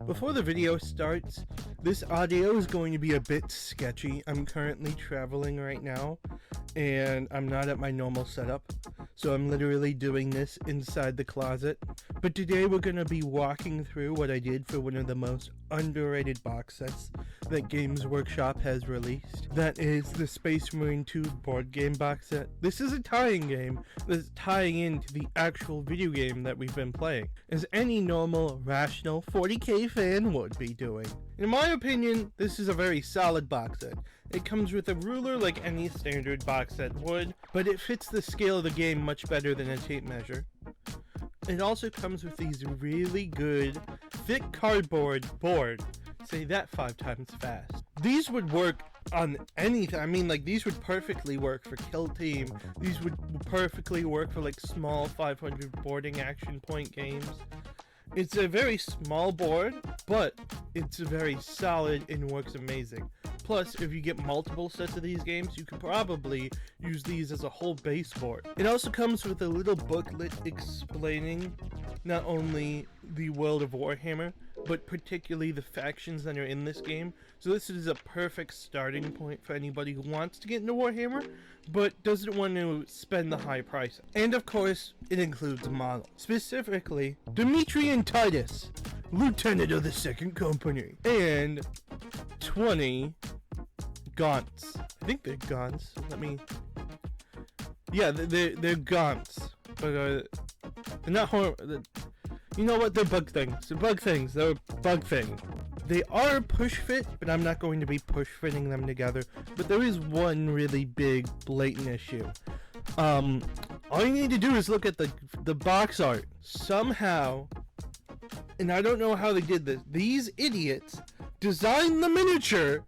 Before the video starts, this audio is going to be a bit sketchy. I'm currently traveling right now, and I'm not at my normal setup, so I'm literally doing this inside the closet. But today we're going to be walking through what I did for one of the most underrated box sets that Games Workshop has released. That is the Space Marine 2 board game box set. This is a tie-in game that's tying into the actual video game that we've been playing, as any normal, rational 40K fan would be doing. In my opinion, this is a very solid box set. It comes with a ruler like any standard box set would, but it fits the scale of the game much better than a tape measure. It also comes with these really good, thick cardboard board. Say that 5 times fast. These would work on anything. I mean, like, these would perfectly work for Kill Team. These would perfectly work for, like, small 500 boarding action point games. It's a very small board, but it's very solid and works amazing. Plus, if you get multiple sets of these games, you could probably use these as a whole base board. It also comes with a little booklet explaining not only the world of Warhammer, but particularly the factions that are in this game. So this is a perfect starting point for anybody who wants to get into Warhammer, but doesn't want to spend the high price. And of course, it includes a model. Specifically, Dimitri and Titus, Lieutenant of the 2nd Company, and 20 gaunts. I think they're gaunts. Yeah, they're gaunts. But they're not you know what? They're bug things. They're bug things. They're a bug thing. They are push fit, but I'm not going to be push fitting them together. But there is one really big, blatant issue. All you need to do is look at the box art. Somehow, and I don't know how they did this, these idiots designed the miniature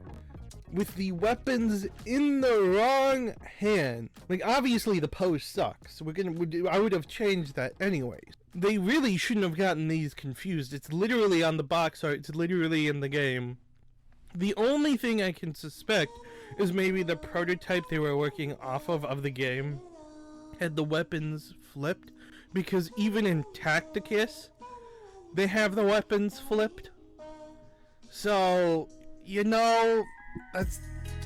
with the weapons in the wrong hand. Like, obviously the pose sucks. I would have changed that anyways. They really shouldn't have gotten these confused. It's literally on the box art. It's literally in the game. The only thing I can suspect is maybe the prototype they were working off of the game had the weapons flipped, because even in Tacticus, they have the weapons flipped. So, you know, that's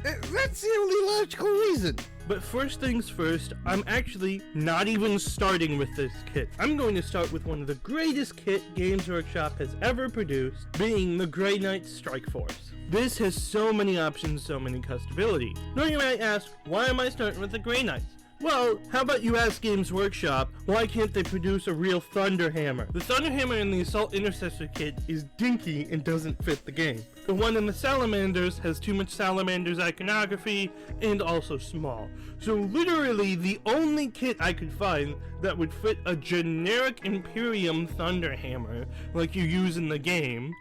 the only logical reason. But first things first, I'm actually not even starting with this kit. I'm going to start with one of the greatest kit Games Workshop has ever produced, being the Grey Knight Strike Force. This has so many options, so many customability. Now you might ask, why am I starting with the Grey Knights? Well, how about you ask Games Workshop, why can't they produce a real Thunder Hammer? The Thunder Hammer in the Assault Intercessor kit is dinky and doesn't fit the game. The one in the Salamanders has too much Salamanders iconography and also small. So literally the only kit I could find that would fit a generic Imperium Thunder Hammer like you use in the game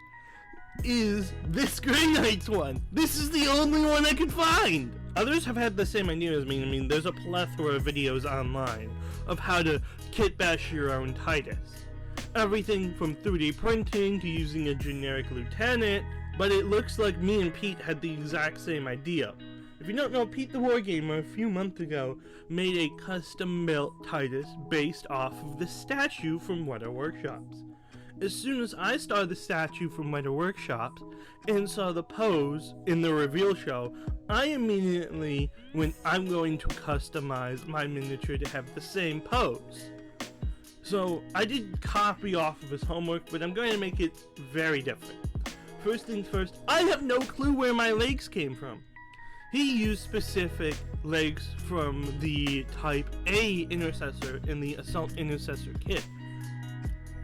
is this Grey Knights one. This is the only one I could find. Others have had the same idea as me. I mean, there's a plethora of videos online of how to kit bash your own Titus. Everything from 3D printing to using a generic lieutenant, but it looks like me and Pete had the exact same idea. If you don't know, Pete the Wargamer a few months ago made a custom-built Titus based off of the statue from Weta Workshops. As soon as I saw the statue from Weta Workshops and saw the pose in the reveal show, I immediately went, I'm going to customize my miniature to have the same pose. So I did copy off of his homework, but I'm going to make it very different. First things first, I have no clue where my legs came from. He used specific legs from the Type A Intercessor in the Assault Intercessor kit.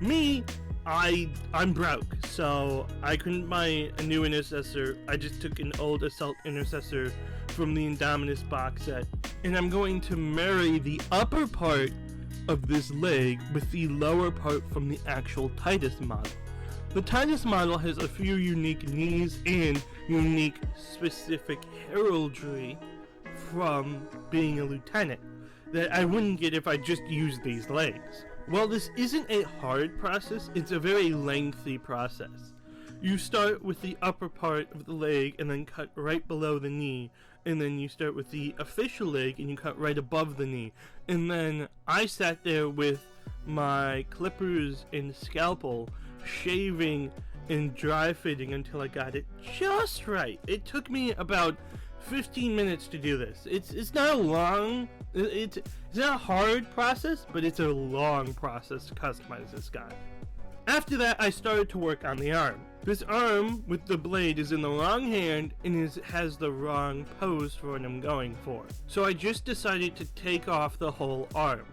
Me, I'm broke, so I couldn't buy a new Intercessor. I just took an old Assault Intercessor from the Indominus box set, and I'm going to marry the upper part of this leg with the lower part from the actual Titus model. The Titus model has a few unique knees and unique specific heraldry from being a lieutenant that I wouldn't get if I just used these legs. While this isn't a hard process, it's a very lengthy process. You start with the upper part of the leg and then cut right below the knee, and then you start with the official leg and you cut right above the knee. And then I sat there with my clippers and scalpel shaving and dry fitting until I got it just right. It took me about 15 minutes to do this. It's not a long, it's not a hard process, but it's a long process to customize this guy. After that, I started to work on the arm. This arm with the blade is in the wrong hand and has the wrong pose for what I'm going for. So I just decided to take off the whole arm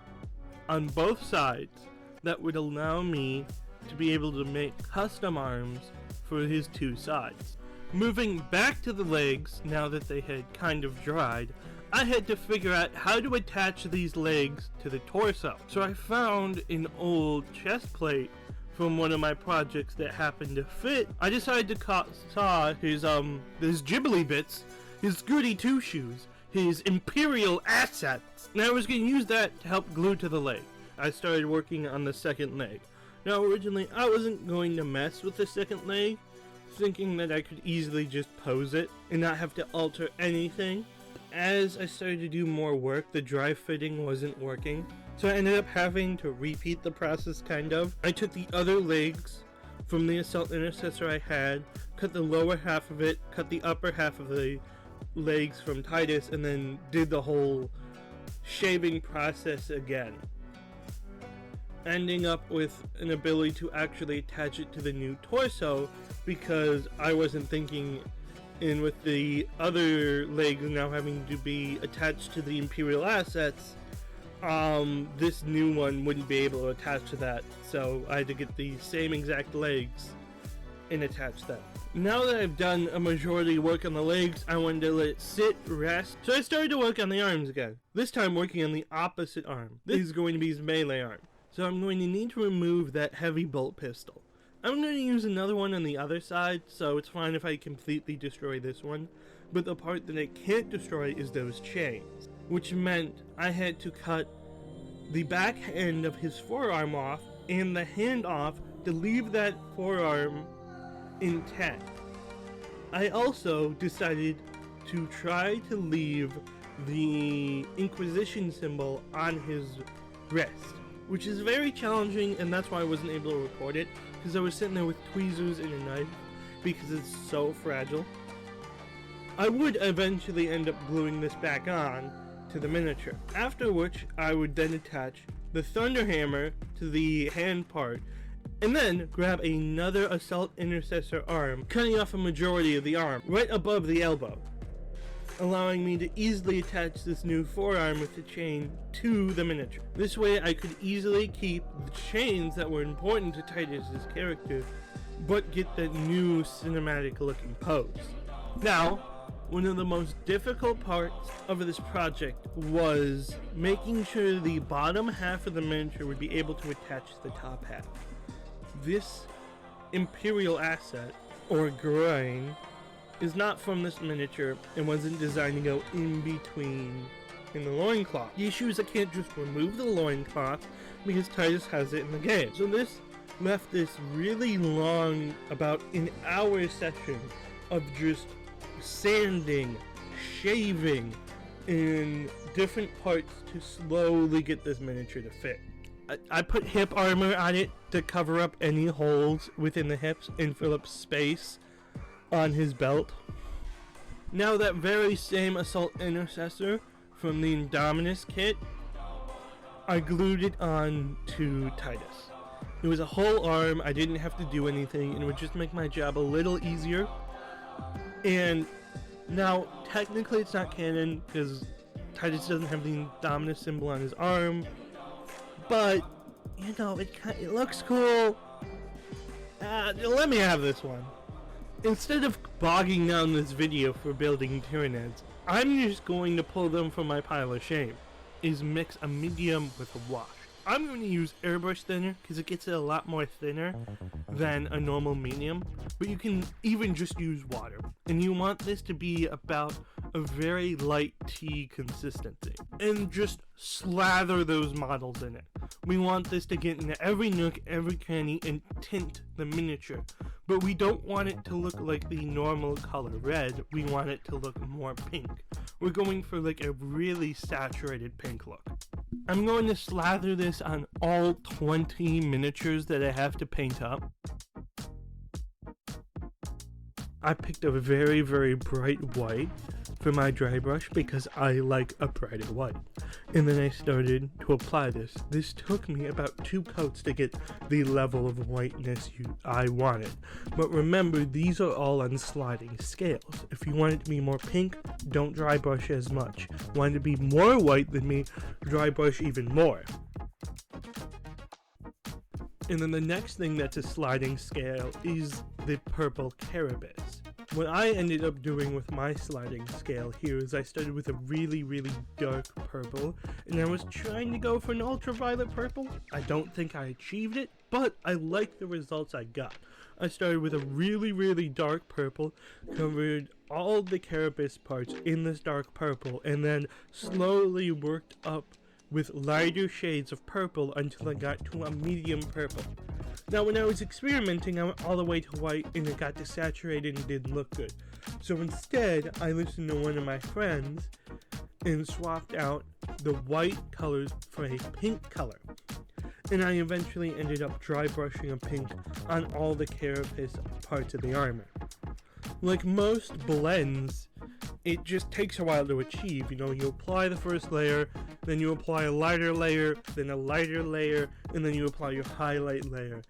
on both sides. That would allow me to be able to make custom arms for his two sides. Moving back to the legs, now that they had kind of dried, I had to figure out how to attach these legs to the torso. So I found an old chest plate from one of my projects that happened to fit. I decided to saw his Ghibli bits, his goody two shoes, his imperial assets. Now I was going to use that to help glue to the leg. I started working on the second leg. Now originally I wasn't going to mess with the second leg, thinking that I could easily just pose it and not have to alter anything. As I started to do more work, the dry fitting wasn't working, so I ended up having to repeat the process kind of. I took the other legs from the assault intercessor I had, cut the lower half of it, cut the upper half of the legs from Titus, and then did the whole shaving process again, ending up with an ability to actually attach it to the new torso because I wasn't thinking, and with the other legs now having to be attached to the Imperial assets, this new one wouldn't be able to attach to that, so I had to get the same exact legs and attach them. Now that I've done a majority work on the legs, I wanted to let it sit, rest, so I started to work on the arms again. This time working on the opposite arm. This is going to be his melee arm. So I'm going to need to remove that heavy bolt pistol. I'm going to use another one on the other side, so it's fine if I completely destroy this one. But the part that I can't destroy is those chains, which meant I had to cut the back end of his forearm off and the hand off to leave that forearm intact. I also decided to try to leave the Inquisition symbol on his wrist, which is very challenging, and that's why I wasn't able to record it, because I was sitting there with tweezers and a knife because it's so fragile. I would eventually end up gluing this back on to the miniature, after which I would then attach the thunder hammer to the hand part, and then grab another assault intercessor arm, cutting off a majority of the arm right above the elbow, allowing me to easily attach this new forearm with the chain to the miniature. This way I could easily keep the chains that were important to Titus's character, but get that new cinematic looking pose. Now, one of the most difficult parts of this project was making sure the bottom half of the miniature would be able to attach to the top half. This Imperial asset, or groin, is not from this miniature and wasn't designed to go in between in the loincloth. The issue is I can't just remove the loincloth because Titus has it in the game. So this left this really long, about an hour session of just sanding, shaving in different parts to slowly get this miniature to fit. I put hip armor on it to cover up any holes within the hips and fill up space on his belt. Now that very same assault intercessor from the Indominus kit, I glued it on to Titus. It was a whole arm, I didn't have to do anything, and it would just make my job a little easier. And now technically it's not canon because Titus doesn't have the Indominus symbol on his arm, but you know, it looks cool. Let me have this one. Instead of bogging down this video for building Tyranids, I'm just going to pull them from my pile of shame, is mix a medium with a wash. I'm going to use airbrush thinner because it gets it a lot more thinner than a normal medium, but you can even just use water. And you want this to be about a very light tea consistency. And just slather those models in it. We want this to get into every nook, every cranny, and tint the miniature. But we don't want it to look like the normal color red, we want it to look more pink. We're going for like a really saturated pink look. I'm going to slather this on all 20 miniatures that I have to paint up. I picked a very, very bright white for my dry brush because I like a brighter white. And then I started to apply this. This took me about 2 coats to get the level of whiteness I wanted. But remember, these are all on sliding scales. If you want it to be more pink, don't dry brush as much. Want it to be more white than me, dry brush even more. And then the next thing that's a sliding scale is the purple carapace. What I ended up doing with my sliding scale here is I started with a really, really dark purple, and I was trying to go for an ultraviolet purple. I don't think I achieved it, but I like the results I got. I started with a really, really dark purple, covered all the carapace parts in this dark purple, and then slowly worked up with lighter shades of purple until I got to a medium purple. Now when I was experimenting, I went all the way to white and it got desaturated and didn't look good. So instead, I listened to one of my friends and swapped out the white colors for a pink color. And I eventually ended up dry brushing a pink on all the carapace parts of the armor. Like most blends, it just takes a while to achieve. You know, you apply the first layer, then you apply a lighter layer, then a lighter layer, and then you apply your highlight layer.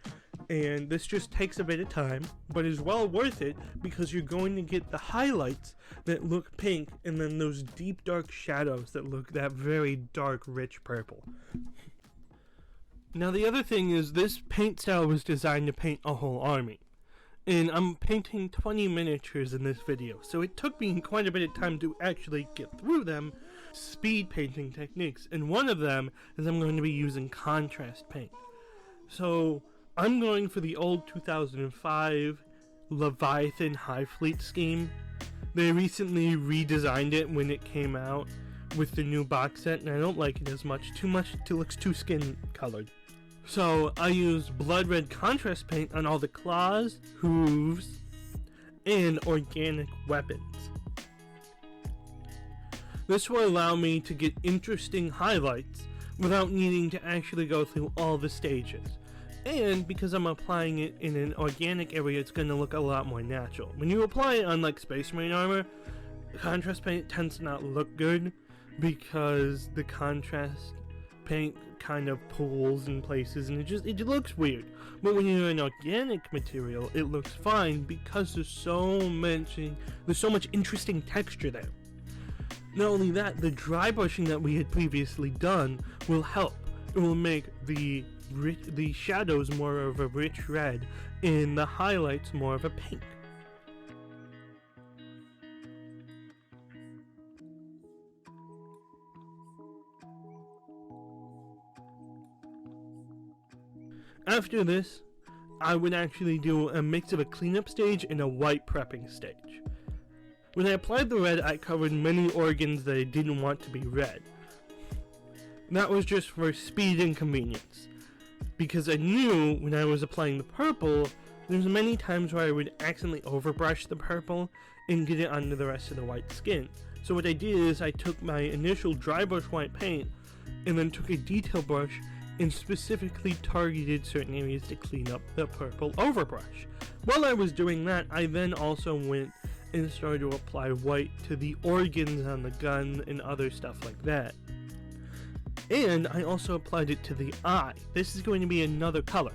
And this just takes a bit of time, but is well worth it because you're going to get the highlights that look pink and then those deep dark shadows that look that very dark rich purple. Now the other thing is this paint style was designed to paint a whole army. And I'm painting 20 miniatures in this video, so it took me quite a bit of time to actually get through them, speed painting techniques, and one of them is I'm going to be using contrast paint. So I'm going for the old 2005 Leviathan High Fleet scheme. They recently redesigned it when it came out with the new box set, and I don't like it as much. It looks too skin colored. So I used blood red contrast paint on all the claws, hooves, and organic weapons. This will allow me to get interesting highlights without needing to actually go through all the stages. And because I'm applying it in an organic area, it's going to look a lot more natural. When you apply it on like Space Marine armor, contrast paint tends to not look good because the contrast paint kind of pools in places and it looks weird. But when you're an organic material, it looks fine because there's so much interesting texture there. Not only that, the dry brushing that we had previously done will help. It will make the shadows more of a rich red and the highlights more of a pink. After this, I would actually do a mix of a cleanup stage and a white prepping stage. When I applied the red, I covered many organs that I didn't want to be red. That was just for speed and convenience, because I knew when I was applying the purple, there's many times where I would accidentally overbrush the purple and get it onto the rest of the white skin. So what I did is I took my initial dry brush white paint and then took a detail brush and specifically targeted certain areas to clean up the purple overbrush. While I was doing that, I then also went and started to apply white to the organs on the gun and other stuff like that. And I also applied it to the eye. This is going to be another color.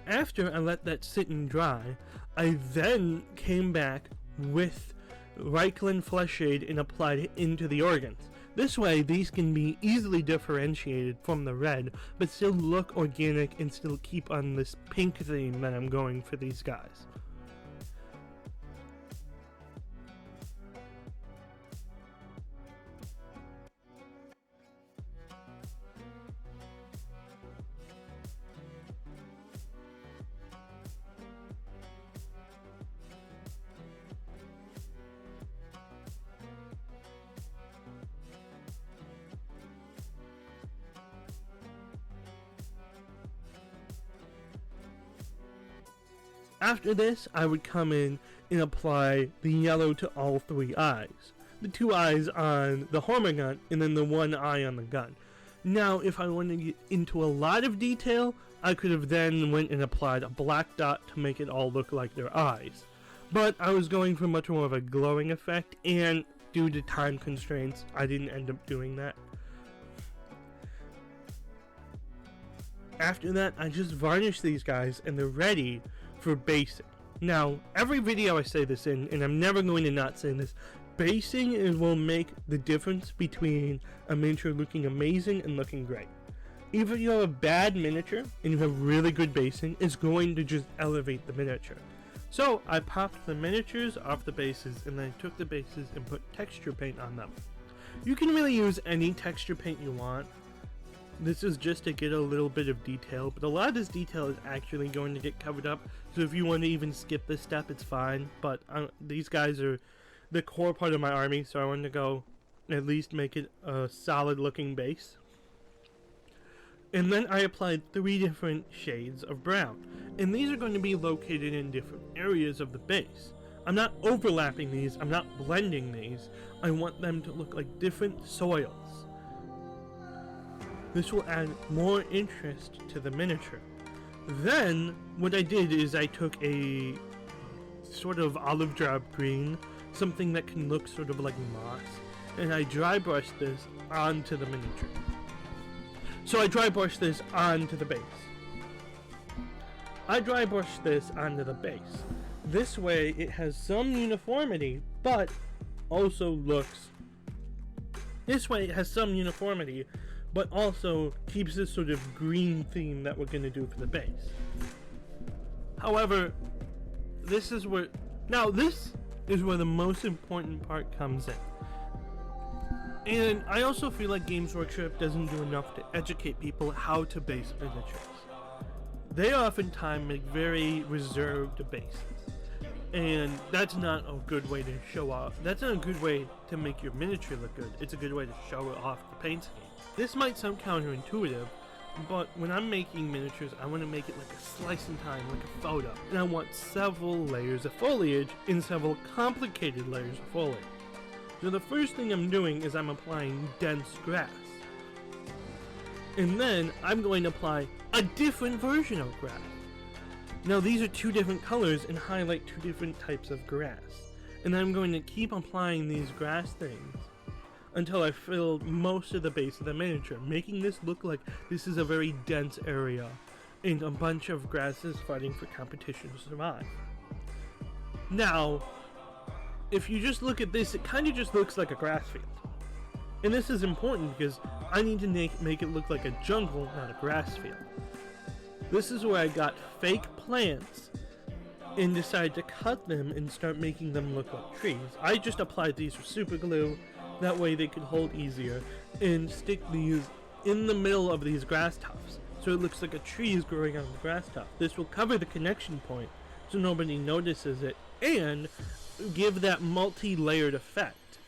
After I let that sit and dry, I then came back with Reikland Flesh Shade and applied it into the organs. This way, these can be easily differentiated from the red, but still look organic and still keep on this pink theme that I'm going for these guys. After this, I would come in and apply the yellow to all 3 eyes. The 2 eyes on the Horror gun, and then the 1 eye on the gun. Now, if I wanted to get into a lot of detail, I could have then went and applied a black dot to make it all look like their eyes. But I was going for much more of a glowing effect, and due to time constraints, I didn't end up doing that. After that, I just varnish these guys, and they're ready for basing. Now, every video I say this in, and I'm never going to not say this, basing will make the difference between a miniature looking amazing and looking great. Even if you have a bad miniature and you have really good basing, it's going to just elevate the miniature. So I popped the miniatures off the bases, and then I took the bases and put texture paint on them. You can really use any texture paint you want. This is just to get a little bit of detail, but a lot of this detail is actually going to get covered up, so if you want to even skip this step, it's fine. But these guys are the core part of my army, so I wanted to go at least make it a solid looking base. And then I applied 3 different shades of brown, and these are going to be located in different areas of the base. I'm not overlapping these, I'm not blending these, I want them to look like different soils. This will add more interest to the miniature. Then, what I did is I took a sort of olive drab green, something that can look sort of like moss, and I dry brushed this onto the miniature. So I dry brushed this onto the base. This way it has some uniformity, but also looks... This way it has some uniformity, but also keeps this sort of green theme that we're going to do for the base. However, this is where the most important part comes in. And I also feel like Games Workshop doesn't do enough to educate people how to base miniatures. They oftentimes make very reserved bases, and that's not a good way to show off. That's not a good way to make your miniature look good. It's a good way to show off the paint scheme. This might sound counterintuitive, but when I'm making miniatures, I want to make it like a slice in time, like a photo. And I want several layers of foliage and several complicated layers of foliage. So the first thing I'm doing is I'm applying dense grass. And then I'm going to apply a different version of grass. Now these are 2 different colors and highlight 2 different types of grass. And I'm going to keep applying these grass things until I fill most of the base of the miniature, making this look like this is a very dense area and a bunch of grasses fighting for competition to survive. Now, if you just look at this, it kind of just looks like a grass field. And this is important because I need to make it look like a jungle, not a grass field. This is where I got fake plants and decided to cut them and start making them look like trees. I just applied these with super glue, that way they could hold easier, and stick these in the middle of these grass tufts, so it looks like a tree is growing on the grass tuft. This will cover the connection point so nobody notices it, and give that multi-layered effect,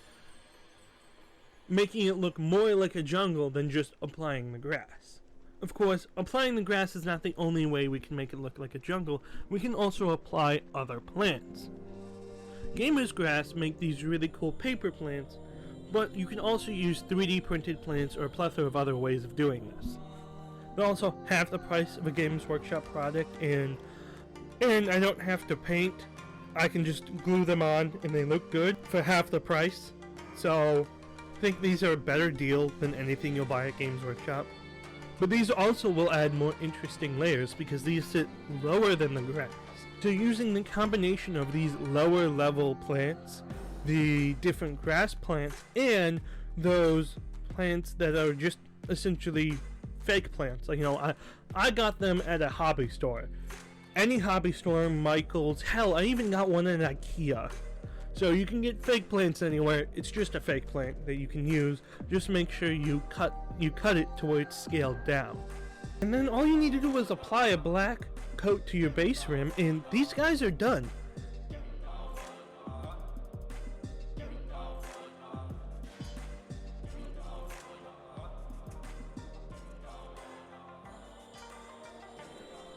making it look more like a jungle than just applying the grass. Of course, applying the grass is not the only way we can make it look like a jungle. We can also apply other plants. Gamers Grass make these really cool paper plants, but you can also use 3D printed plants or a plethora of other ways of doing this. They're also half the price of a Games Workshop product, and I don't have to paint. I can just glue them on and they look good for half the price. So I think these are a better deal than anything you'll buy at Games Workshop. But these also will add more interesting layers because these sit lower than the grass. So using the combination of these lower level plants, the different grass plants, and those plants that are just essentially fake plants. Like, I got them at a hobby store. Any hobby store, Michael's, hell, I even got one at IKEA. So you can get fake plants anywhere. It's just a fake plant that you can use. Just make sure you cut it to where it's scaled down. And then all you need to do is apply a black coat to your base rim, and these guys are done.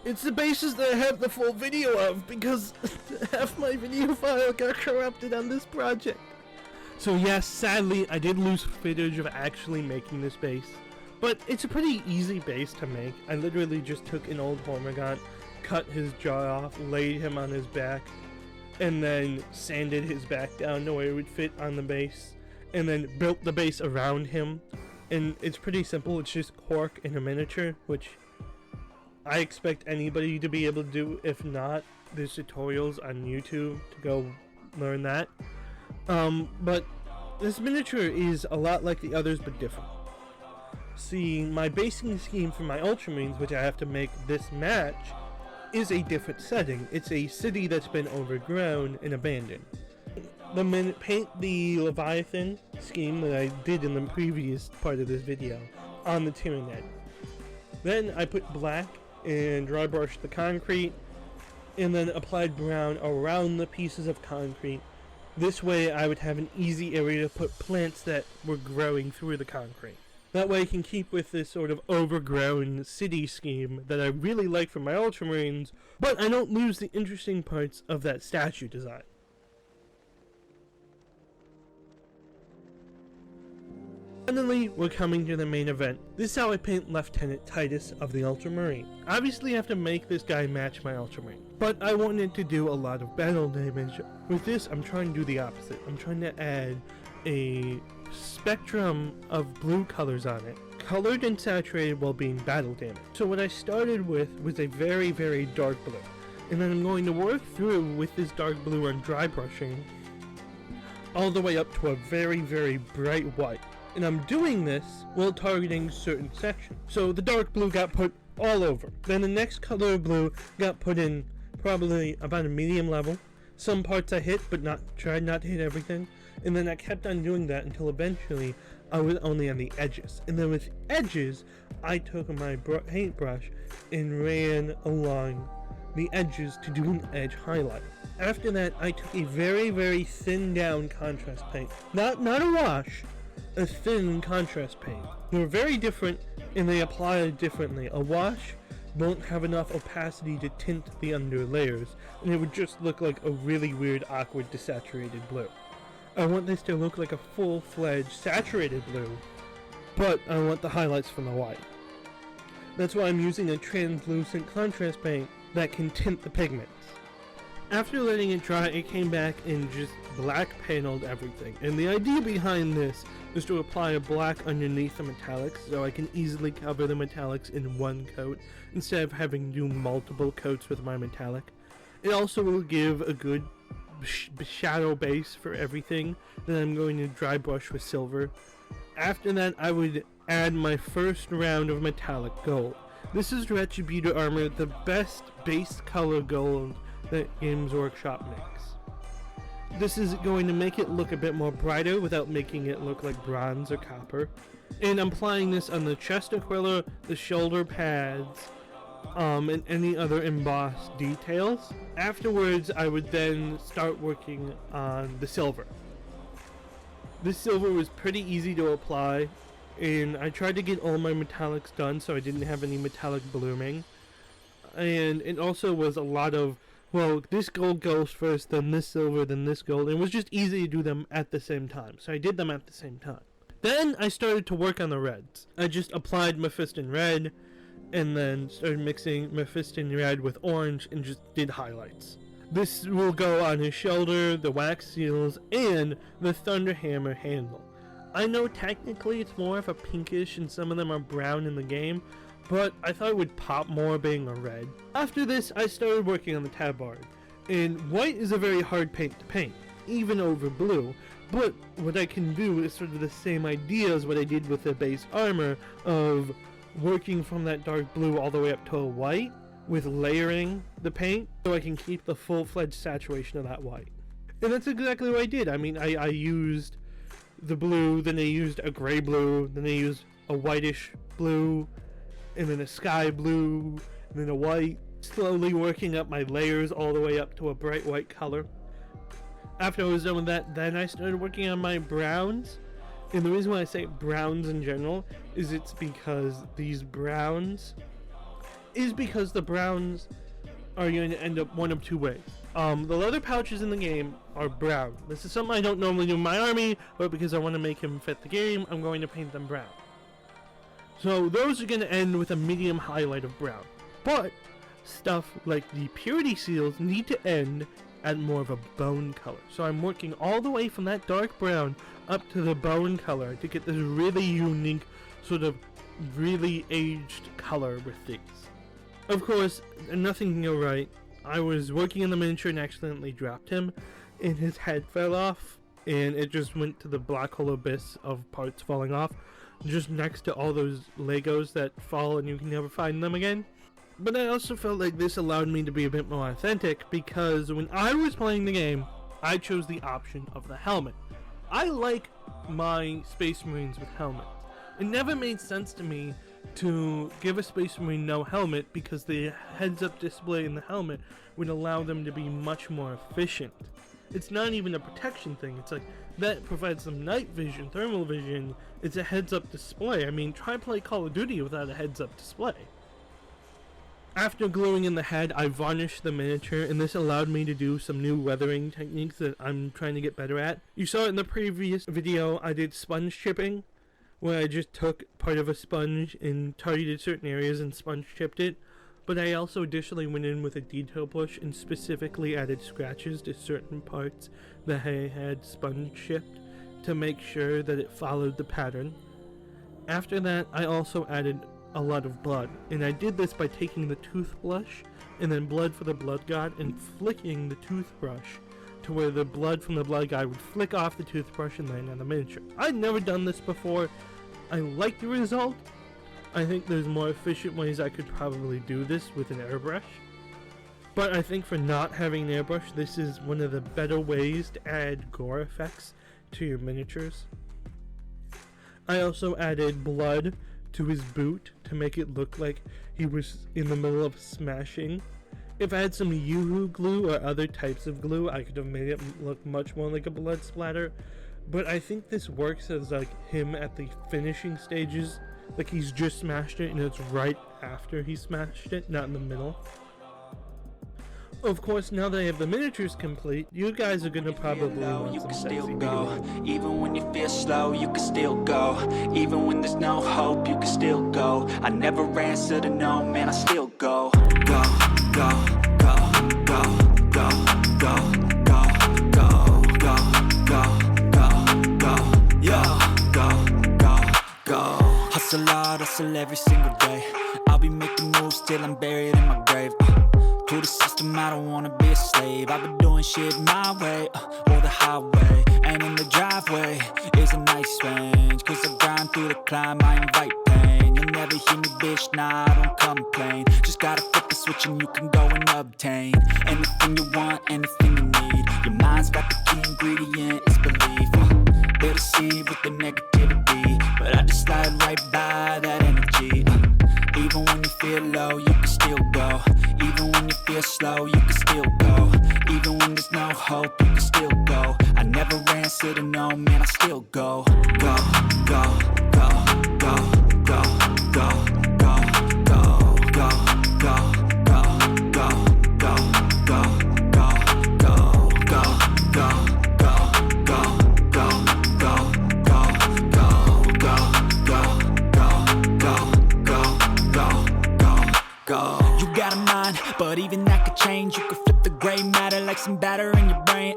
It's the bases that I have the full video of, because half my video file got corrupted on this project. So yes, sadly, I did lose footage of actually making this base. But it's a pretty easy base to make. I literally just took an old Hormigant, cut his jaw off, laid him on his back, and then sanded his back down the way it would fit on the base, and then built the base around him. And it's pretty simple. It's just cork in a miniature, which I expect anybody to be able to do. If not, there's tutorials on YouTube to go learn that. But this miniature is a lot like the others, but different. See, my basing scheme for my Ultramarines, which I have to make this match, is a different setting. It's a city that's been overgrown and abandoned. Paint the Leviathan scheme that I did in the previous part of this video on the Tyranid. Then I put black and dry brushed the concrete, and then applied brown around the pieces of concrete. This way I would have an easy area to put plants that were growing through the concrete. That way I can keep with this sort of overgrown city scheme that I really like for my Ultramarines, but I don't lose the interesting parts of that statue design. Finally, we're coming to the main event. This is how I paint Lieutenant Titus of the Ultramarine. Obviously I have to make this guy match my Ultramarine, but I wanted to do a lot of battle damage. With this, I'm trying to do the opposite. I'm trying to add a spectrum of blue colors on it, colored and saturated while being battle damage. So what I started with was a very, very dark blue, and then I'm going to work through with this dark blue on dry brushing all the way up to a very, very bright white. And I'm doing this while targeting certain sections. So the dark blue got put all over. Then the next color of blue got put in probably about a medium level. Some parts I hit, but tried not to hit everything. And then I kept on doing that until eventually I was only on the edges. And then with edges, I took my paintbrush and ran along the edges to do an edge highlight. After that, I took a very, very thin down contrast paint. Not a wash, a thin contrast paint. They're very different and they apply differently. A wash won't have enough opacity to tint the under layers, and it would just look like a really weird, awkward, desaturated blue. I want this to look like a full-fledged saturated blue, but I want the highlights from the white. That's why I'm using a translucent contrast paint that can tint the pigments. After letting it dry, it came back and just black paneled everything. And the idea behind this is to apply a black underneath the metallics so I can easily cover the metallics in one coat instead of having to do multiple coats with my metallic. It also will give a good shadow base for everything. Then I'm going to dry brush with silver. After that, I would add my first round of metallic gold. This is Retributor Armor, the best base color gold that Games Workshop makes. This is going to make it look a bit more brighter without making it look like bronze or copper. And I'm applying this on the chest aquila, the shoulder pads, and any other embossed details. Afterwards, I would then start working on the silver. This silver was pretty easy to apply, and I tried to get all my metallics done so I didn't have any metallic blooming. And it also was a lot of, well, this gold goes first, then this silver, then this gold. And it was just easy to do them at the same time, so I did them at the same time. Then I started to work on the reds. I just applied Mephiston red, and then started mixing Mephiston red with orange and just did highlights. This will go on his shoulder, the wax seals, and the Thunderhammer handle. I know technically it's more of a pinkish and some of them are brown in the game, but I thought it would pop more being a red. After this, I started working on the tabard, and white is a very hard paint to paint, even over blue, but what I can do is sort of the same idea as what I did with the base armor of working from that dark blue all the way up to a white with layering the paint so I can keep the full-fledged saturation of that white. And that's exactly what I did. I mean, I used the blue, then I used a gray blue, then I used a whitish blue, and then a sky blue, and then a white, slowly working up my layers all the way up to a bright white color. After I was done with that, then I started working on my browns. And the reason why I say browns in general is it's because these browns is because the browns are going to end up one of two ways. The leather pouches in the game are brown. This is something I don't normally do in my army, but because I want to make him fit the game, I'm going to paint them brown. So those are going to end with a medium highlight of brown. But stuff like the purity seals need to end at more of a bone color. So I'm working all the way from that dark brown up to the bone color to get this really unique, sort of really aged color with these. Of course, nothing can go right. I was working in the miniature and accidentally dropped him, and his head fell off, and it just went to the black hole abyss of parts falling off, just next to all those Legos that fall and you can never find them again. But I also felt like this allowed me to be a bit more authentic, because when I was playing the game, I chose the option of the helmet. I like my Space Marines with helmets. It never made sense to me to give a Space Marine no helmet, because the heads-up display in the helmet would allow them to be much more efficient. It's not even a protection thing. It's like, that provides some night vision, thermal vision. It's a heads-up display. I mean, try play Call of Duty without a heads-up display. After gluing in the head, I varnished the miniature, and this allowed me to do some new weathering techniques that I'm trying to get better at. You saw it in the previous video, I did sponge chipping, where I just took part of a sponge and targeted certain areas and sponge chipped it. But I also additionally went in with a detail brush and specifically added scratches to certain parts that I had sponge chipped to make sure that it followed the pattern. After that, I also added a lot of blood, and I did this by taking the toothbrush and then blood for the blood god and flicking the toothbrush to where the blood from the blood god would flick off the toothbrush and land on the miniature. I'd never done this before. I like the result. I think there's more efficient ways I could probably do this with an airbrush, but I think for not having an airbrush, this is one of the better ways to add gore effects to your miniatures. I also added blood to his boot to make it look like he was in the middle of smashing. If I had some Yoo-hoo glue or other types of glue, I could have made it look much more like a blood splatter, but I think this works as like him at the finishing stages, like he's just smashed it and it's right after he smashed it, not in the middle. Of course, now that I have the miniatures complete, you guys are gonna probably want you some can sexy still go. videos. Even when you feel slow, you can still go. Even when there's no hope, you can still go. I never answer to no, man, I still go. Go, go, go, go, go, go, go, go, go, go, go, go, yeah, go. Hustle hard, hustle every single day. I'll be making moves till I'm buried in my grave. To the system, I don't wanna be a slave. I've been doing shit my way, or the highway. And in the driveway is a nice range, cause I grind through the climb, I invite pain. You'll never hear me, bitch, nah, I don't complain. Just gotta flip the switch and you can go and obtain anything you want, anything you need. Your mind's got the key ingredient, it's belief. They'll deceive with the negativity, but I just slide right by that energy. Even when you feel low, you can still go. Even when you feel slow, you can still go. Even when there's no hope, you can still go. I never answer to no, man, I still go. Go, go, go, go, go, go, go, go, go, go, go, go, go, go, go, go, go. You got a mind, but even that could change. You could flip the gray matter like some batter in your brain.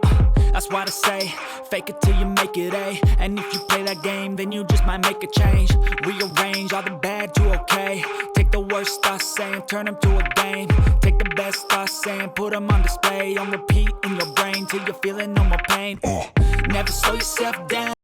That's why I say, fake it till you make it A. And if you play that game, then you just might make a change. Rearrange all the bad to okay. Take the worst thoughts saying, turn them to a game. Take the best thoughts saying, put them on display. On repeat in your brain till you're feeling no more pain. Never slow yourself down.